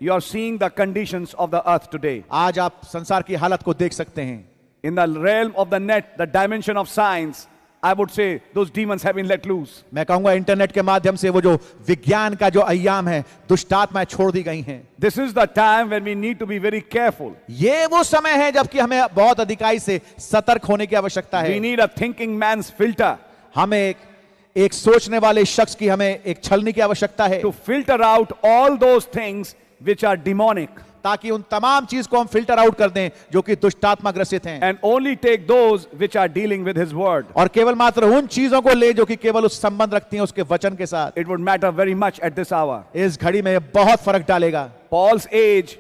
You are seeing the conditions of the earth today. आज आप संसार की हालत को देख सकते हैं. In the realm of the net, the dimension of science, I would say those demons have been let loose. मैं कहूंगा इंटरनेट के माध्यम से वो जो विज्ञान का जो अय्याम है, दुष्टात्माएं छोड़ दी गई हैं. This is the time when we need to be very careful. ये वो समय है जबकि हमें बहुत अधिकाई से सतर्क होने की आवश्यकता है. We need a thinking man's filter. हमें एक सोचने वाले शख्स की हमें एक छलनी की आवश्यकता है. To filter out all those things which are demonic. ताकि उन तमाम चीज को हम फिल्टर आउट कर दें जो कि दुष्टात्मा ग्रसित हैं. And only take those which are dealing with his word. और केवल मात्र उन चीजों को ले जो कि केवल उस संबंध रखती हैं उसके वचन के साथ. It would matter very much at this hour. इस घड़ी में बहुत फर्क डालेगा. Paul's age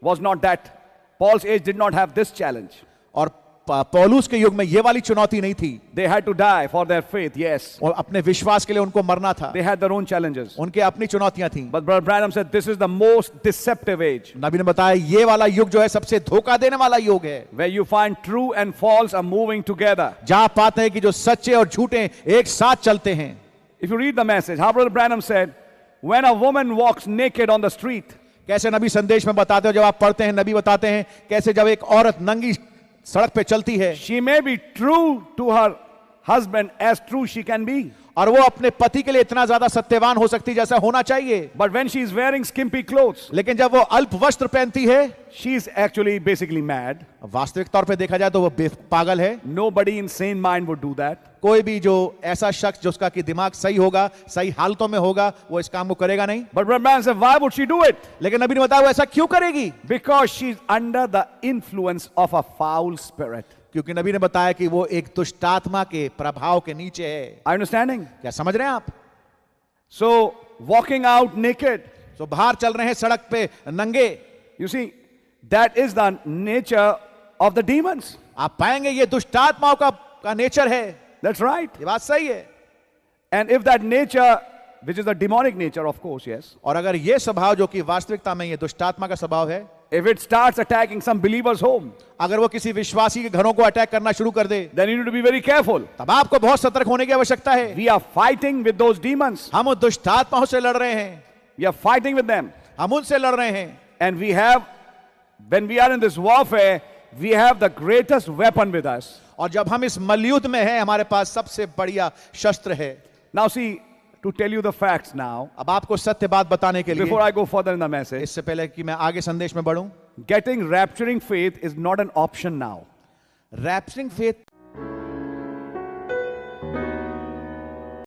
was not that. Paul's age did not have this challenge. और पौलुस के युग में ये वाली चुनौती नहीं थी. They had to die for their faith, yes. और अपने विश्वास के लिए उनको मरना था. They had their own challenges. उनके अपनी चुनौतियां थी. But Brother Branham said this is the most deceptive age. नबी ने बताया ये वाला युग जो है सबसे धोखा देने वाला युग है. Where you find true and false are moving together. जहां पाते हैं कि जो सच्चे और झूठे एक साथ चलते हैं. If you read the message, how Brother Branham said, when a woman walks naked on the street. कैसे नबी संदेश में बताते हो, जब आप पढ़ते हैं नबी बताते हैं कैसे जब एक औरत नंगी सड़क पे चलती है. She may be true to her husband as true she can be. और वो अपने पति के लिए इतना ज्यादा सत्यवान हो सकती जैसा होना चाहिए. But when she is wearing skimpy clothes, लेकिन जब वो अल्प वस्त्र पहनती है, she is actually basically mad. वास्तविक तौर पे देखा जाए तो वो पागल है. Nobody in sane mind would do that. कोई भी जो ऐसा शख्स जिसका कि दिमाग सही होगा, सही हालतों में होगा, वो इस काम को करेगा नहीं. But Brother Branham said, why would she do it? लेकिन नबी ने बताया वो ऐसा क्यों करेगी. Because she is under the influence of a foul spirit. क्योंकि नबी ने बताया कि वो एक दुष्टात्मा के प्रभाव के नीचे है. Are you understanding? क्या समझ रहे हैं आप? So walking out naked. तो बाहर चल रहे हैं सड़क पे नंगे. You see, that is the nature of the demons. आप पाएंगे ये दुष्टात्माओं का नेचर है. That's right. ये बात सही है. And if that nature, which is the demonic nature, of course, yes. और अगर ये स्वभाव जो कि वास्तविकता में ये दुष्टात्मा का स्वभाव है, if it starts attacking some believer's home, अगर वो किसी विश्वासी के घरों को अटैक करना शुरू कर दे, then you need to be very careful. तब आपको बहुत सतर्क होने की आवश्यकता है. We are fighting with those demons. हम उन दुष्टात्माओं से लड़ रहे हैं. We are fighting with them. हम उनसे लड़ रहे हैं. And we have, when we are in this warfare, we have the greatest weapon with us. और जब हम इस मल्लयुद्ध में हैं, हमारे पास सबसे बढ़िया शस्त्र है. Now see, to tell you the facts now, अब आपको सत्य बात बताने के लिए, before I go further in the message, इससे पहले कि मैं आगे संदेश में बढ़ूं, getting rapturing faith is not an option now. Rapturing faith